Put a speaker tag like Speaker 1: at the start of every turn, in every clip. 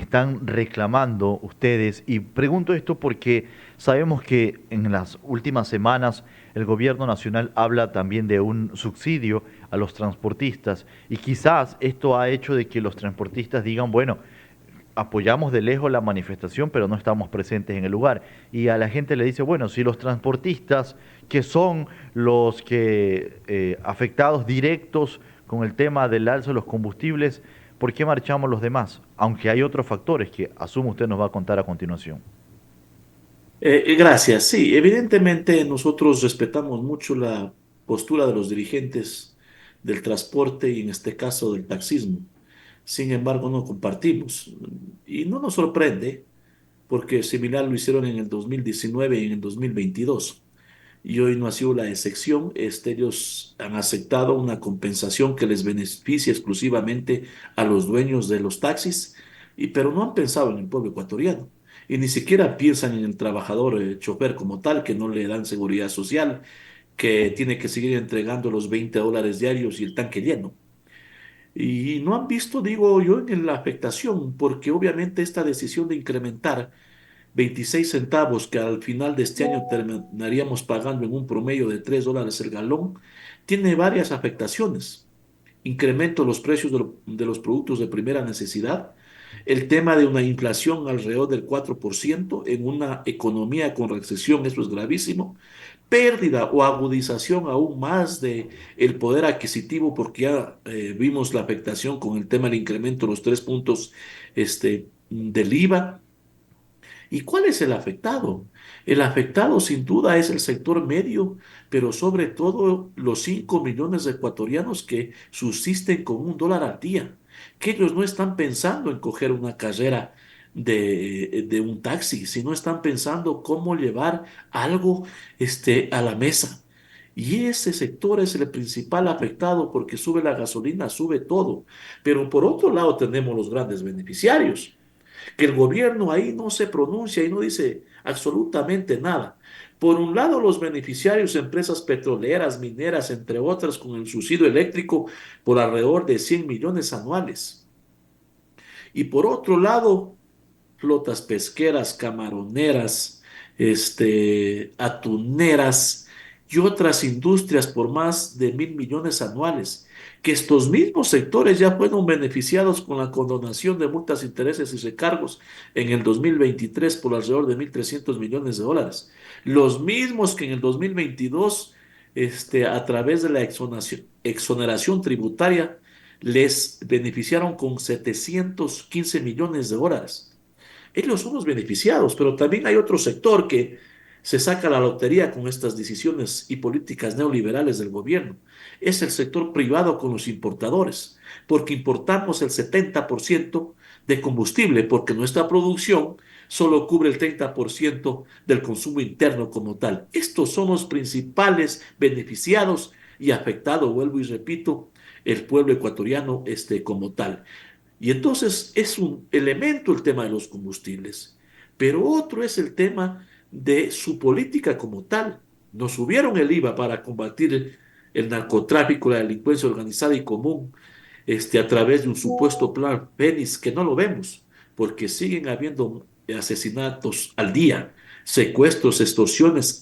Speaker 1: están reclamando ustedes? Y pregunto esto porque sabemos que en las últimas semanas el gobierno nacional habla también de un subsidio a los transportistas y quizás esto ha hecho de que los transportistas digan, bueno, apoyamos de lejos la manifestación, pero no estamos presentes en el lugar. Y a la gente le dice, bueno, si los transportistas, que son los que afectados directos con el tema del alza de los combustibles, ¿por qué marchamos los demás? Aunque hay otros factores que asumo usted nos va a contar a continuación.
Speaker 2: Gracias. Sí, evidentemente nosotros respetamos mucho la postura de los dirigentes del transporte y en este caso del taxismo. Sin embargo, no compartimos. Y no nos sorprende porque similar lo hicieron en el 2019 y en el 2022. Y hoy no ha sido la excepción. Ellos han aceptado una compensación que les beneficia exclusivamente a los dueños de los taxis, pero no han pensado en el pueblo ecuatoriano. Y ni siquiera piensan en el trabajador, chofer como tal, que no le dan seguridad social, que tiene que seguir entregando los $20 diarios y el tanque lleno. Y no han visto, digo yo, en la afectación, porque obviamente esta decisión de incrementar 26 centavos que al final de este año terminaríamos pagando en un promedio de $3 el galón, tiene varias afectaciones. Incremento de los precios de los productos de primera necesidad, el tema de una inflación alrededor del 4% en una economía con recesión, eso es gravísimo, pérdida o agudización aún más de el poder adquisitivo, porque ya vimos la afectación con el tema del incremento de los 3 puntos del IVA. ¿Y cuál es el afectado? El afectado sin duda es el sector medio, pero sobre todo los 5 millones de ecuatorianos que subsisten con $1 al día, que ellos no están pensando en coger una carrera de un taxi, sino están pensando cómo llevar algo a la mesa. Y ese sector es el principal afectado porque sube la gasolina, sube todo. Pero por otro lado tenemos los grandes beneficiarios que el gobierno ahí no se pronuncia y no dice absolutamente nada. Por un lado, los beneficiarios, empresas petroleras, mineras, entre otras, con el subsidio eléctrico por alrededor de 100 millones anuales. Y por otro lado, flotas pesqueras, camaroneras, atuneras y otras industrias por más de 1.000 millones anuales, que estos mismos sectores ya fueron beneficiados con la condonación de multas, intereses y recargos en el 2023 por alrededor de 1.300 millones de dólares. Los mismos que en el 2022, a través de la exoneración tributaria, les beneficiaron con 715 millones de dólares. Ellos son los beneficiados, pero también hay otro sector que se saca la lotería con estas decisiones y políticas neoliberales del gobierno. Es el sector privado con los importadores, porque importamos el 70% de combustible, porque nuestra producción solo cubre el 30% del consumo interno como tal. Estos son los principales beneficiados y afectados, vuelvo y repito, el pueblo ecuatoriano como tal. Y entonces es un elemento el tema de los combustibles, pero otro es el tema de su política como tal. Nos subieron el IVA para combatir el narcotráfico, la delincuencia organizada y común, a través de un supuesto plan Fénix, que no lo vemos, porque siguen habiendo asesinatos al día, secuestros, extorsiones,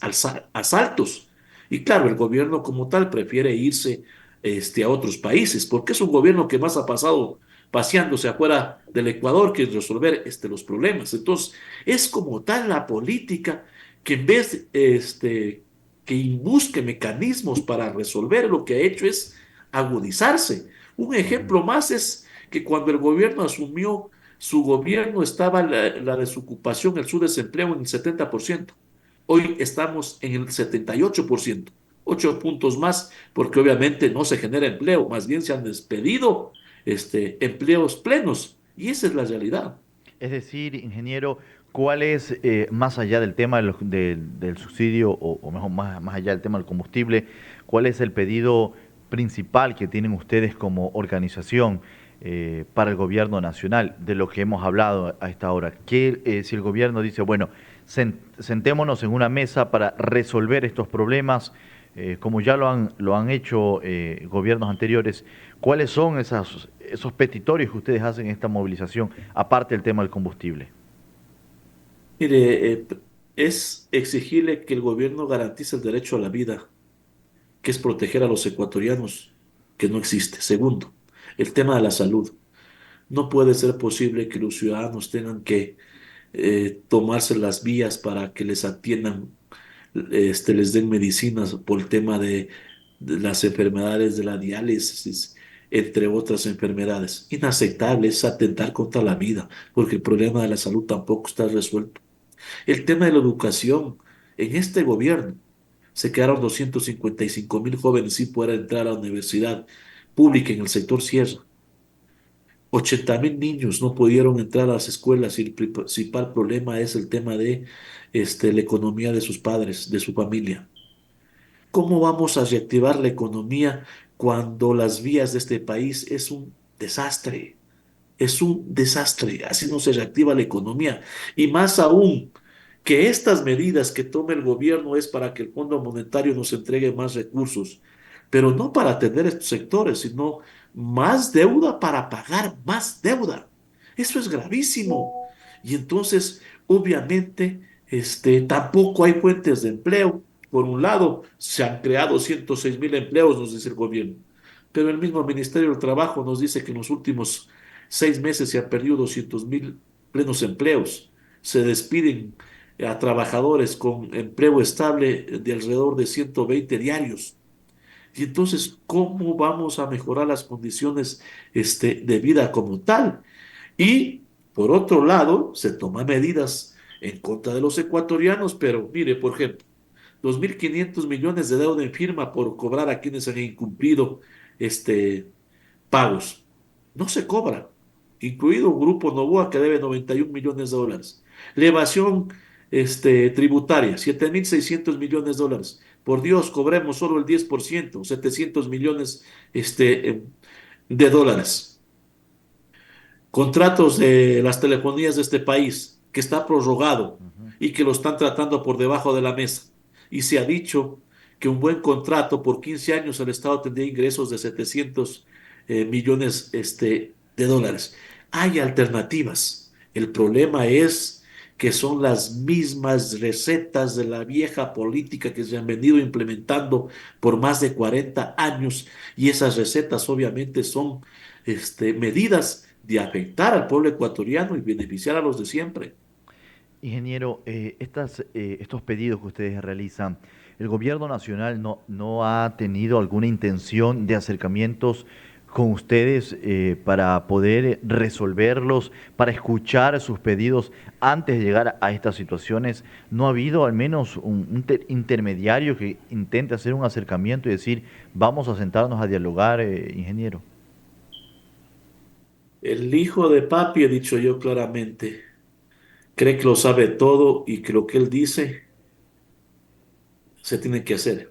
Speaker 2: asaltos. Y claro, el gobierno como tal prefiere irse a otros países, porque es un gobierno que más ha pasado paseándose afuera del Ecuador que resolver los problemas. Entonces, es como tal la política que en vez que busque mecanismos para resolver, lo que ha hecho es agudizarse. Un ejemplo
Speaker 1: Correcto.
Speaker 2: más es que cuando el gobierno asumió su gobierno estaba la desocupación, el subdesempleo en el 70%. Hoy estamos en el 78%, 8 puntos más, porque obviamente no se genera empleo, más bien se han despedido empleos plenos. Y esa es la realidad.
Speaker 1: Es decir, ingeniero, ¿cuál es, más allá del tema del subsidio, o mejor, más allá del tema del combustible, cuál es el pedido principal que tienen ustedes como organización para el gobierno nacional, de lo que hemos hablado a esta hora? ¿Qué, si el gobierno dice, bueno, sentémonos en una mesa para resolver estos problemas, como ya lo han hecho gobiernos anteriores, ¿cuáles son esos petitorios que ustedes hacen en esta movilización, aparte del tema del combustible?
Speaker 2: Mire, es exigible que el gobierno garantice el derecho a la vida, que es proteger a los ecuatorianos, que no existe. Segundo, el tema de la salud. No puede ser posible que los ciudadanos tengan que tomarse las vías para que les atiendan, les den medicinas por el tema de las enfermedades de la diálisis, entre otras enfermedades. Inaceptable, es atentar contra la vida, porque el problema de la salud tampoco está resuelto. El tema de la educación, en este gobierno se quedaron 255.000 jóvenes sin poder entrar a la universidad pública en el sector sierra. 80.000 niños no pudieron entrar a las escuelas y el principal problema es el tema de la economía de sus padres, de su familia. ¿Cómo vamos a reactivar la economía cuando las vías de este país es un desastre? Es un desastre, así no se reactiva la economía. Y más aún, que estas medidas que tome el gobierno es para que el Fondo Monetario nos entregue más recursos, pero no para atender estos sectores, sino más deuda para pagar más deuda. Eso es gravísimo. Y entonces, obviamente, tampoco hay fuentes de empleo. Por un lado, se han creado 106.000 empleos, nos dice el gobierno, pero el mismo Ministerio del Trabajo nos dice que en los últimos 6 meses se han perdido 200.000 plenos empleos. Se despiden a trabajadores con empleo estable de alrededor de 120 diarios. Y entonces, ¿cómo vamos a mejorar las condiciones de vida como tal? Y por otro lado, se toman medidas en contra de los ecuatorianos, pero mire, por ejemplo, 2.500 millones de deuda en firma por cobrar a quienes han incumplido pagos. No se cobra, incluido Grupo Novoa que debe 91 millones de dólares. La evasión tributaria, 7.600 millones de dólares. Por Dios, cobremos solo el 10%, 700 millones de dólares. Contratos de las telefonías de este país que está prorrogado
Speaker 1: Ujú.
Speaker 2: y que lo están tratando por debajo de la mesa. Y se ha dicho que un buen contrato por 15 años el Estado tendría ingresos de 700 millones de dólares. Hay alternativas. El problema es que son las mismas recetas de la vieja política que se han venido implementando por más de 40 años y esas recetas obviamente son medidas de afectar al pueblo ecuatoriano y beneficiar a los de siempre.
Speaker 1: Ingeniero, estos pedidos que ustedes realizan, ¿el gobierno nacional no ha tenido alguna intención de acercamientos con ustedes para poder resolverlos, para escuchar sus pedidos antes de llegar a estas situaciones? ¿No ha habido al menos un intermediario que intente hacer un acercamiento y decir, vamos a sentarnos a dialogar, ingeniero?
Speaker 2: El hijo de papi, he dicho yo claramente, cree que lo sabe todo y que lo que él dice se tiene que hacer.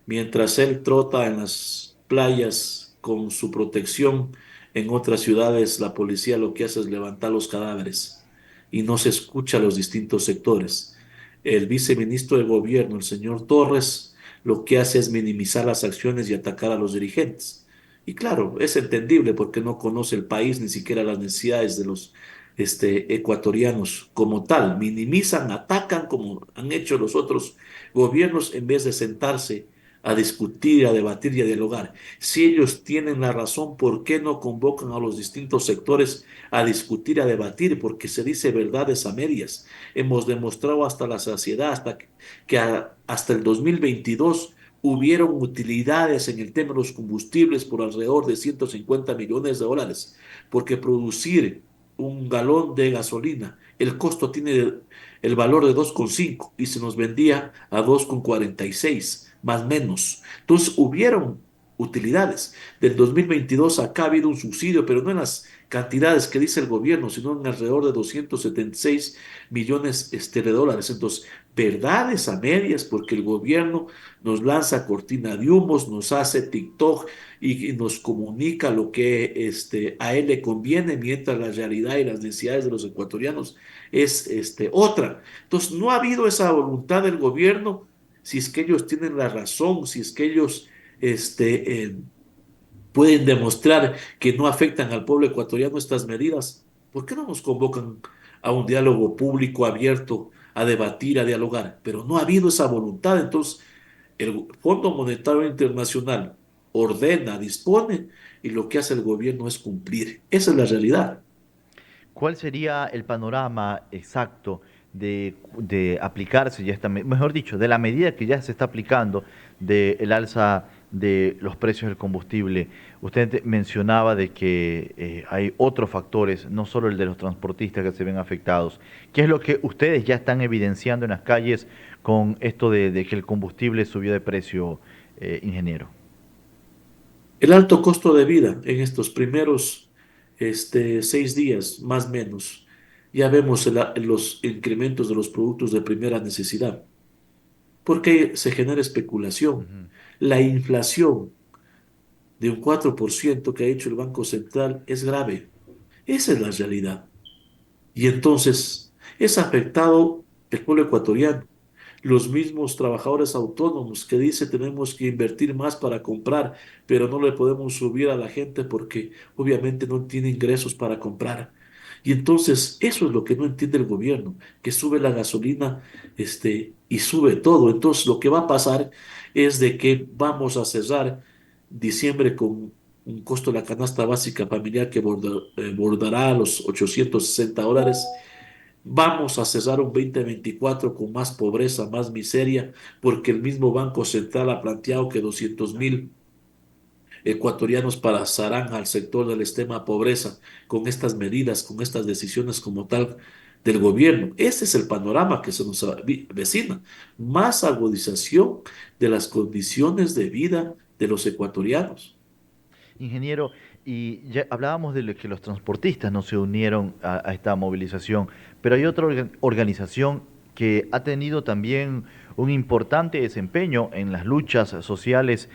Speaker 2: Mientras él trota en las playas con su protección, en otras ciudades la policía lo que hace es levantar los cadáveres y no se escucha a los distintos sectores. El viceministro de gobierno, el señor Torres, lo que hace es minimizar las acciones y atacar a los dirigentes. Y claro, es entendible porque no conoce el país ni siquiera las necesidades de los ecuatorianos como tal. Minimizan, atacan como han hecho los otros gobiernos en vez de sentarse a discutir, a debatir y a dialogar. Si ellos tienen la razón, ¿por qué no convocan a los distintos sectores a discutir, a debatir? Porque se dice verdades a medias. Hemos demostrado hasta la saciedad, hasta el 2022 hubieron utilidades en el tema de los combustibles por alrededor de 150 millones de dólares, porque producir un galón de gasolina, el costo tiene el valor de 2,5 y se nos vendía a 2,46 más menos. Entonces, hubieron utilidades. Del 2022 acá ha habido un subsidio, pero no en las cantidades que dice el gobierno, sino en alrededor de 276 millones de dólares. Entonces, verdades a medias, porque el gobierno nos lanza cortina de humos, nos hace TikTok y nos comunica lo que a él le conviene, mientras la realidad y las necesidades de los ecuatorianos es otra. Entonces, no ha habido esa voluntad del gobierno. si es que ellos tienen la razón, si es que ellos pueden demostrar que no afectan al pueblo ecuatoriano estas medidas, ¿por qué no nos convocan a un diálogo público abierto, a debatir, a dialogar? Pero no ha habido esa voluntad. Entonces, el Fondo Monetario Internacional ordena, dispone, y lo que hace el gobierno es cumplir. Esa es la realidad.
Speaker 1: ¿Cuál sería el panorama exacto de aplicarse ya esta, mejor dicho, de la medida que ya se está aplicando del alza de los precios del combustible? Usted mencionaba de que hay otros factores, no solo el de los transportistas que se ven afectados. ¿Qué es lo que ustedes ya están evidenciando en las calles con esto de que el combustible subió de precio, ingeniero?
Speaker 2: El alto costo de vida en estos primeros 6 días, más o menos, ya vemos los incrementos de los productos de primera necesidad. Porque se genera especulación.
Speaker 1: Ujú.
Speaker 2: La inflación de un 4% que ha hecho el Banco Central es grave. Esa es la realidad. Y entonces es afectado el pueblo ecuatoriano. Los mismos trabajadores autónomos que dice tenemos que invertir más para comprar, pero no le podemos subir a la gente porque obviamente no tiene ingresos para comprar. Y entonces eso es lo que no entiende el gobierno, que sube la gasolina, y sube todo. Entonces lo que va a pasar es de que vamos a cerrar diciembre con un costo de la canasta básica familiar que bordará los $860. Vamos a cerrar un 2024 con más pobreza, más miseria, porque el mismo Banco Central ha planteado que 200.000 ecuatorianos pasarán al sector del extrema pobreza con estas medidas, con estas decisiones como tal del gobierno. Ese es el panorama que se nos avecina. Más agudización de las condiciones de vida de los ecuatorianos.
Speaker 1: Ingeniero, y ya hablábamos de que los transportistas no se unieron a esta movilización, pero hay otra organización que ha tenido también un importante desempeño en las luchas sociales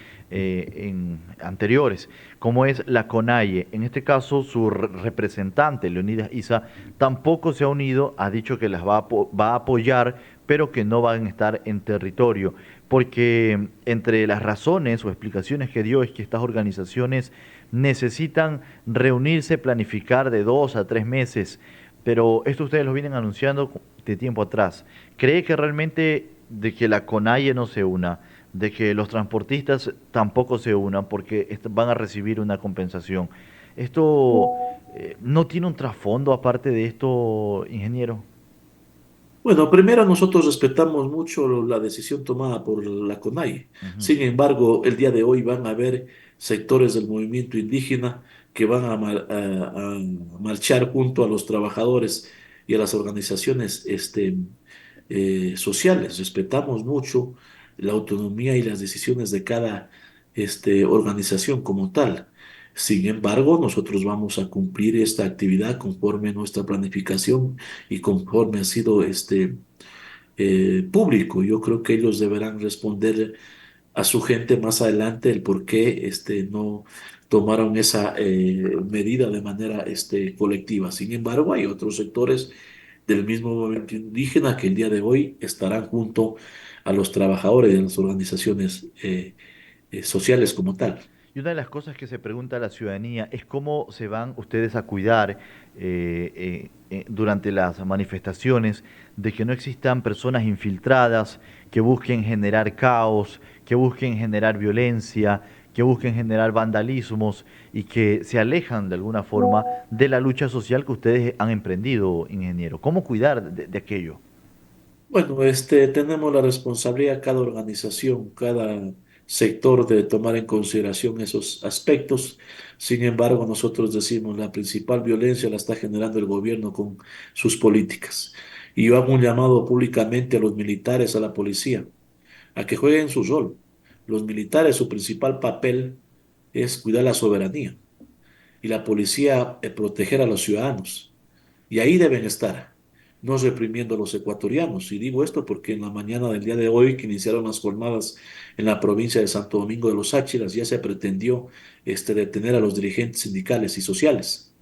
Speaker 1: anteriores, como es la CONAIE. En este caso, su representante, Leonidas Isa, tampoco se ha unido, ha dicho que las va a apoyar, pero que no van a estar en territorio, porque entre las razones o explicaciones que dio es que estas organizaciones necesitan reunirse, planificar de 2 a 3 meses, pero esto ustedes lo vienen anunciando de tiempo atrás. ¿Cree que realmente de que la CONAIE no se una, de que los transportistas tampoco se unan porque van a recibir una compensación? ¿Esto no tiene un trasfondo aparte de esto, ingeniero?
Speaker 2: Bueno, primero nosotros respetamos mucho la decisión tomada por la CONAIE.
Speaker 1: Ujú.
Speaker 2: Sin embargo, el día de hoy van a haber sectores del movimiento indígena que van a marchar junto a los trabajadores y a las organizaciones sociales. Respetamos mucho la autonomía y las decisiones de cada organización como tal. Sin embargo, nosotros vamos a cumplir esta actividad conforme nuestra planificación y conforme ha sido público. Yo creo que ellos deberán responder a su gente más adelante el por qué no tomaron esa medida de manera colectiva. Sin embargo, hay otros sectores del mismo movimiento indígena que el día de hoy estarán junto a los trabajadores de las organizaciones sociales como tal.
Speaker 1: Y una de las cosas que se pregunta a la ciudadanía es cómo se van ustedes a cuidar durante las manifestaciones de que no existan personas infiltradas que busquen generar caos, que busquen generar violencia, que busquen generar vandalismos y que se alejan de alguna forma de la lucha social que ustedes han emprendido, ingeniero. ¿Cómo cuidar de aquello?
Speaker 2: Bueno, tenemos la responsabilidad, cada organización, cada sector, de tomar en consideración esos aspectos. Sin embargo, nosotros decimos la principal violencia la está generando el gobierno con sus políticas. Y yo hago un llamado públicamente a los militares, a la policía, a que jueguen su rol. Los militares, su principal papel es cuidar la soberanía y la policía, proteger a los ciudadanos. Y ahí deben estar, no reprimiendo a los ecuatorianos. Y digo esto porque en la mañana del día de hoy, que iniciaron las jornadas en la provincia de Santo Domingo de los Áchilas, ya se pretendió detener a los dirigentes sindicales y sociales.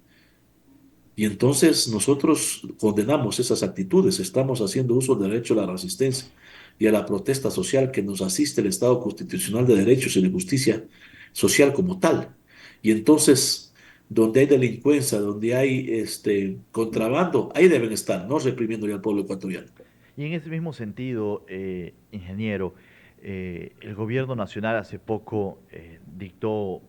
Speaker 2: Y entonces nosotros condenamos esas actitudes, estamos haciendo uso del derecho a la resistencia. y a la protesta social que nos asiste el Estado constitucional de derechos y de justicia social como tal. Y entonces, donde hay delincuencia, donde hay contrabando, ahí deben estar, no reprimiendo al pueblo ecuatoriano.
Speaker 1: Y en ese mismo sentido, ingeniero, el gobierno nacional hace poco dictó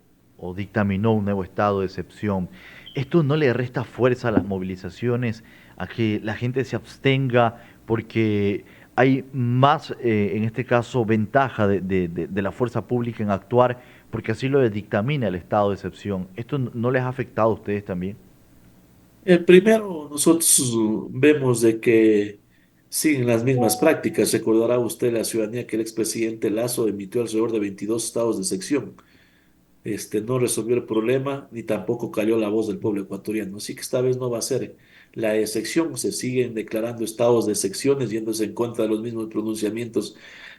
Speaker 1: o dictaminó un nuevo estado de excepción. ¿Esto no le resta fuerza a las movilizaciones, a que la gente se abstenga porque hay más, en este caso, ventaja de la fuerza pública en actuar porque así lo dictamina el estado de excepción? ¿Esto no les ha afectado a ustedes también?
Speaker 2: El primero, nosotros vemos de que siguen las mismas prácticas. Recordará usted la ciudadanía que el expresidente Lazo emitió alrededor de 22 estados de sección. No resolvió el problema ni tampoco cayó la voz del pueblo ecuatoriano. Así que esta vez no va a ser la excepción. Se siguen declarando estados de excepciones, yéndose en contra de los mismos pronunciamientos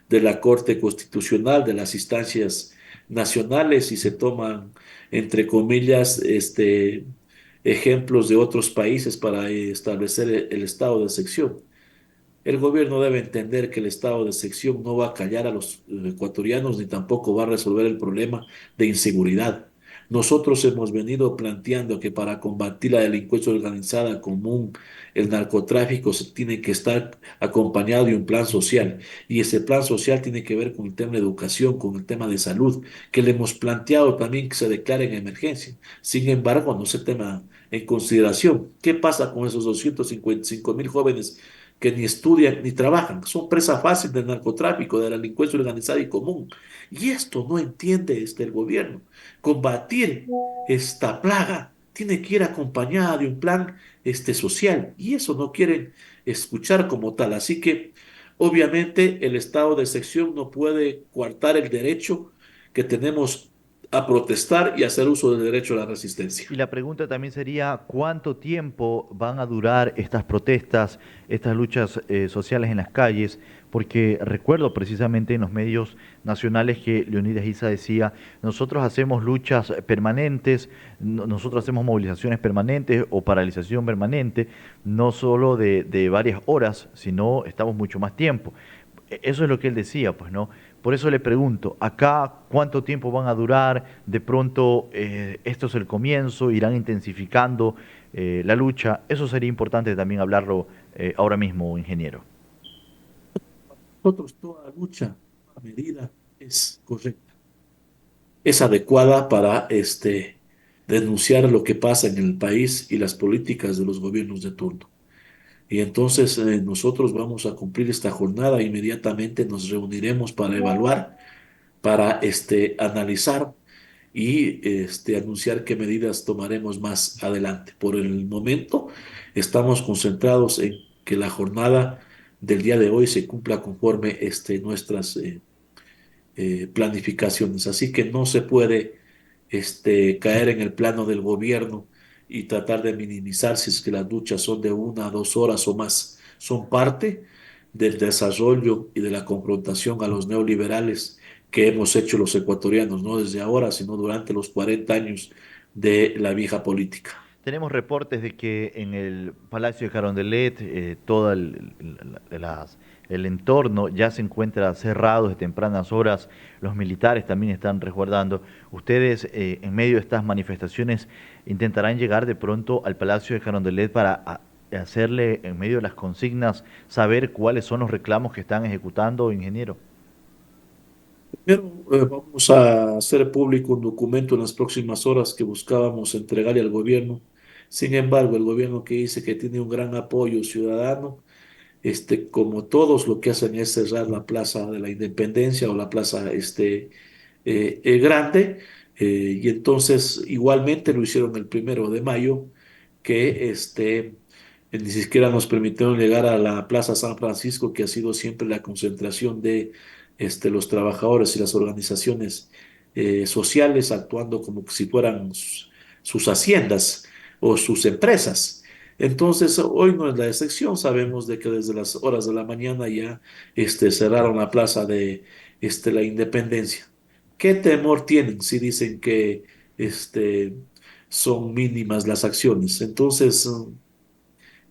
Speaker 2: de la Corte Constitucional, de las instancias nacionales y se toman, entre comillas, ejemplos de otros países para establecer el estado de excepción. El gobierno debe entender que el estado de excepción no va a callar a los ecuatorianos ni tampoco va a resolver el problema de inseguridad. Nosotros hemos venido planteando que para combatir la delincuencia organizada común, el narcotráfico se tiene que estar acompañado de un plan social y ese plan social tiene que ver con el tema de educación, con el tema de salud, que le hemos planteado también que se declare en emergencia. Sin embargo, no se toma en consideración. ¿Qué pasa con esos 255.000 jóvenes que ni estudian ni trabajan? Son presa fácil del narcotráfico, de la delincuencia organizada y común. Y esto no entiende el gobierno. Combatir esta plaga tiene que ir acompañada de un plan social y eso no quieren escuchar como tal. Así que obviamente el estado de excepción no puede coartar el derecho que tenemos a protestar y hacer uso del derecho a la resistencia.
Speaker 1: Y la pregunta también sería, ¿cuánto tiempo van a durar estas protestas, estas luchas sociales en las calles? Porque recuerdo precisamente en los medios nacionales que Leonidas Issa decía, nosotros hacemos luchas permanentes, nosotros hacemos movilizaciones permanentes o paralización permanente, no solo de varias horas, sino estamos mucho más tiempo. Eso es lo que él decía, pues, ¿no? Por eso le pregunto, acá cuánto tiempo van a durar, de pronto esto es el comienzo, irán intensificando la lucha. Eso sería importante también hablarlo ahora mismo, ingeniero.
Speaker 2: Nosotros toda lucha, toda medida es correcta, es adecuada para denunciar lo que pasa en el país y las políticas de los gobiernos de turno. Y entonces nosotros vamos a cumplir esta jornada, inmediatamente nos reuniremos para evaluar, para analizar y anunciar qué medidas tomaremos más adelante. Por el momento estamos concentrados en que la jornada del día de hoy se cumpla conforme nuestras planificaciones. Así que no se puede caer en el plano del gobierno y tratar de minimizar si es que las luchas son de 1 a 2 horas o más. Son parte del desarrollo y de la confrontación a los neoliberales que hemos hecho los ecuatorianos, no desde ahora, sino durante los 40 años de la vieja política.
Speaker 1: Tenemos reportes de que en el Palacio de Carondelet todo el entorno ya se encuentra cerrado desde tempranas horas. Los militares también están resguardando. ¿Ustedes en medio de estas manifestaciones intentarán llegar de pronto al Palacio de Carondelet para hacerle en medio de las consignas saber cuáles son los reclamos que están ejecutando, ingeniero?
Speaker 2: Primero, vamos a hacer público un documento en las próximas horas que buscábamos entregarle al gobierno. Sin embargo, el gobierno que dice que tiene un gran apoyo ciudadano, como todos lo que hacen es cerrar la Plaza de la Independencia o la Plaza Grande, y entonces igualmente lo hicieron el 1 de mayo, que ni siquiera nos permitieron llegar a la Plaza San Francisco, que ha sido siempre la concentración de los trabajadores y las organizaciones sociales, actuando como si fueran sus haciendas o sus empresas. Entonces, hoy no es la excepción. Sabemos de que desde las horas de la mañana ya cerraron la plaza de la Independencia. ¿Qué temor tienen si dicen que este, son mínimas las acciones? Entonces,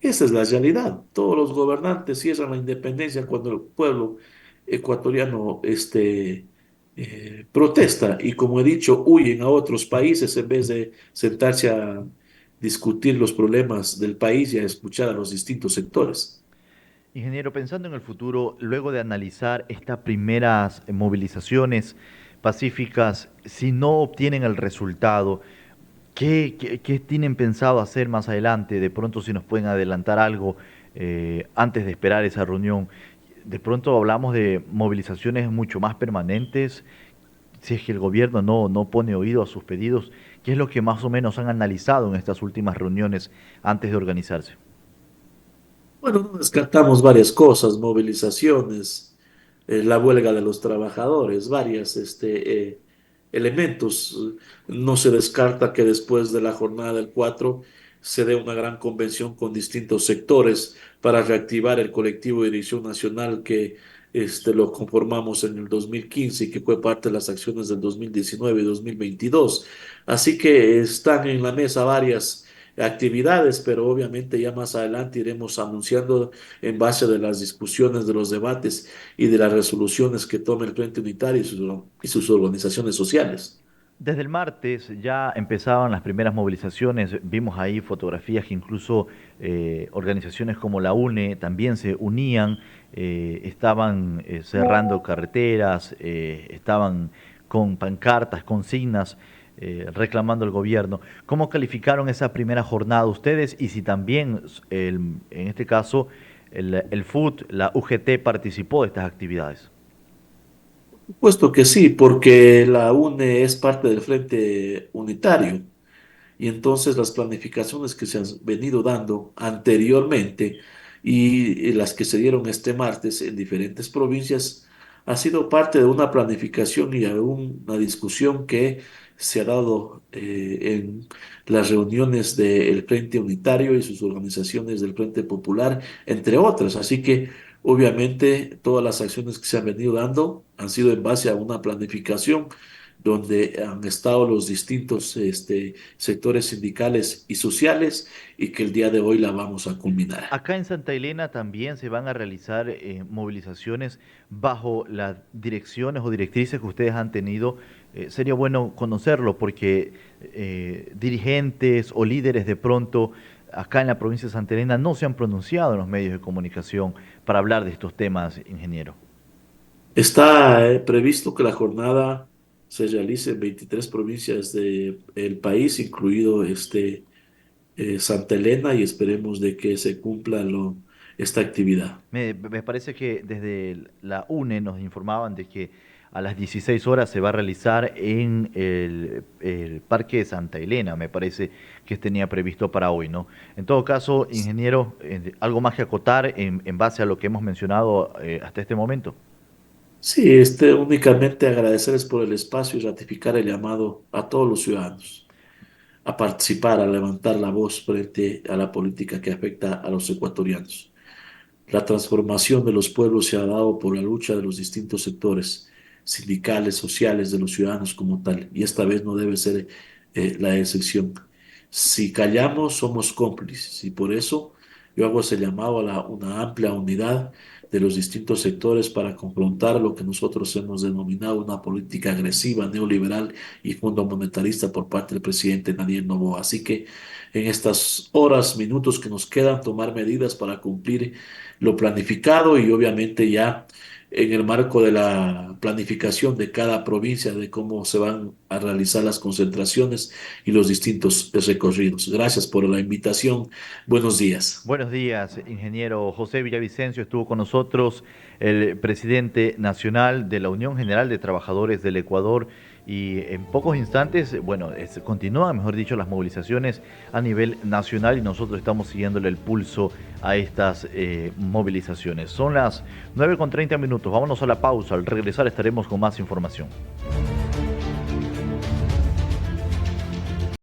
Speaker 2: esa es la realidad. Todos los gobernantes cierran la Independencia cuando el pueblo ecuatoriano protesta y, como he dicho, huyen a otros países en vez de sentarse a discutir los problemas del país y a escuchar a los distintos sectores.
Speaker 1: Ingeniero, pensando en el futuro, luego de analizar estas primeras movilizaciones pacíficas, si no obtienen el resultado, ¿qué tienen pensado hacer más adelante? De pronto, si nos pueden adelantar algo antes de esperar esa reunión. De pronto hablamos de movilizaciones mucho más permanentes. Si es que el gobierno no pone oído a sus pedidos, ¿qué es lo que más o menos han analizado en estas últimas reuniones antes de organizarse?
Speaker 2: Bueno, no descartamos varias cosas, movilizaciones, la huelga de los trabajadores, varios elementos. No se descarta que después de la jornada del 4 se dé una gran convención con distintos sectores para reactivar el colectivo de dirección nacional que lo conformamos en el 2015 y que fue parte de las acciones del 2019 y 2022. Así que están en la mesa varias actividades, pero obviamente ya más adelante iremos anunciando en base de las discusiones, de los debates y de las resoluciones que tome el Frente Unitario y sus organizaciones sociales.
Speaker 1: Desde el martes ya empezaban las primeras movilizaciones, vimos ahí fotografías que incluso organizaciones como la UNE también se unían, estaban cerrando carreteras, estaban con pancartas, consignas, reclamando al gobierno. ¿Cómo calificaron esa primera jornada ustedes y si también, en este caso, el FUT, la UGT participó de estas actividades?
Speaker 2: Puesto que sí, porque la UNE es parte del Frente Unitario. Y entonces las planificaciones que se han venido dando anteriormente y las que se dieron este martes en diferentes provincias ha sido parte de una planificación y una discusión que se ha dado en las reuniones del Frente Unitario y sus organizaciones del Frente Popular, entre otras. Así que obviamente todas las acciones que se han venido dando han sido en base a una planificación donde han estado los distintos sectores sindicales y sociales y que el día de hoy la vamos a culminar.
Speaker 1: Acá en Santa Elena también se van a realizar movilizaciones bajo las direcciones o directrices que ustedes han tenido. Sería bueno conocerlo porque dirigentes o líderes de pronto acá en la provincia de Santa Elena no se han pronunciado en los medios de comunicación para hablar de estos temas, ingeniero.
Speaker 2: Está previsto que la jornada se realice en 23 provincias del país, incluido Santa Elena, y esperemos de que se cumpla esta actividad.
Speaker 1: Me parece que desde la UNE nos informaban de que a las 16 horas se va a realizar en el Parque de Santa Elena, me parece que tenía previsto para hoy, ¿no? En todo caso, ingeniero, algo más que acotar en base a lo que hemos mencionado hasta este momento.
Speaker 2: Sí, únicamente agradecerles por el espacio y ratificar el llamado a todos los ciudadanos a participar, a levantar la voz frente a la política que afecta a los ecuatorianos. La transformación de los pueblos se ha dado por la lucha de los distintos sectores sindicales, sociales, de los ciudadanos como tal, y esta vez no debe ser la excepción. Si callamos, somos cómplices, y por eso yo hago ese llamado a una amplia unidad de los distintos sectores para confrontar lo que nosotros hemos denominado una política agresiva, neoliberal y fondo monetarista por parte del presidente Daniel Noboa. Así que en estas horas, minutos que nos quedan, tomar medidas para cumplir lo planificado y obviamente ya en el marco de la planificación de cada provincia de cómo se van a realizar las concentraciones y los distintos recorridos. Gracias por la invitación. Buenos días.
Speaker 1: Buenos días, ingeniero José Villavicencio. Estuvo con nosotros el presidente nacional de la Unión General de Trabajadores del Ecuador y en pocos instantes, bueno, continúan, mejor dicho, las movilizaciones a nivel nacional y nosotros estamos siguiéndole el pulso a estas movilizaciones. Son las 9:30 minutos. Vámonos a la pausa. Al regresar estaremos con más información.